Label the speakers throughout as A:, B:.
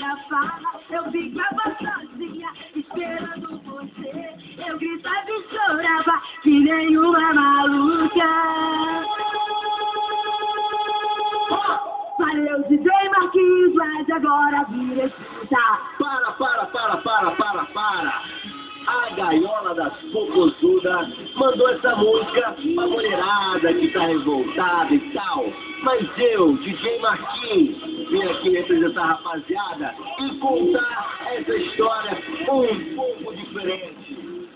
A: pra farra, eu ficava sozinha, esperando você. Eu gritava e chorava, que nem uma maluca. Valeu, DJ Marquinhos, mas agora vira escuta.
B: Para. A gaiola das popozudas mandou essa música pra mulherada que tá revoltada e tal. Mas eu, DJ Marquinhos, vim aqui representar a rapaziada e contar essa história um pouco diferente.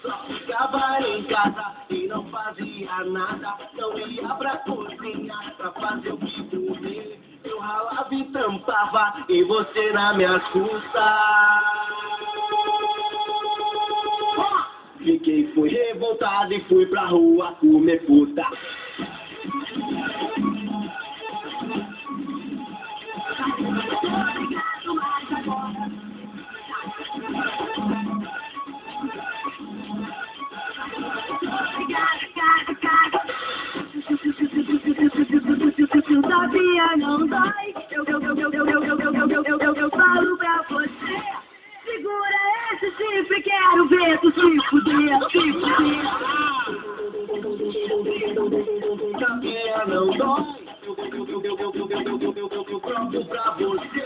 B: Só ficava em casa e não fazia nada. Não ia pra cozinha pra fazer o que comer. Eu ralava e trampava e você na minha custas. Fiquei, fui revoltado e fui pra rua comer puta.
A: Sabia, não dói. Eu falo pra você. Segura esse chifre, quero ver tu se fuder,
B: Sabia, não dói. Eu pronto pra você.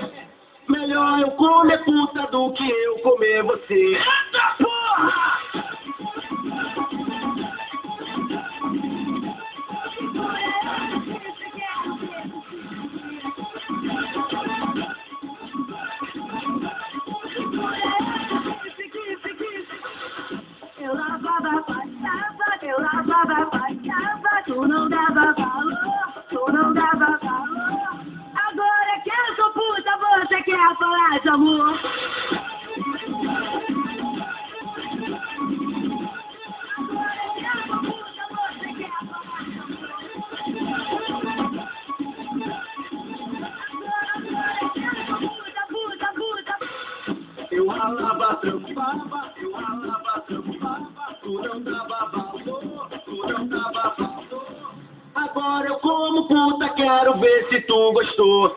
B: Melhor eu comer puta do que eu comer você. Eita porra!
A: Eu lavava, passava, tu não dava valor, Agora que eu sou puta, você quer falar de amor?
B: Eu ralava, trampava, tu não dava valor. Agora eu como puta, quero ver se tu gostou.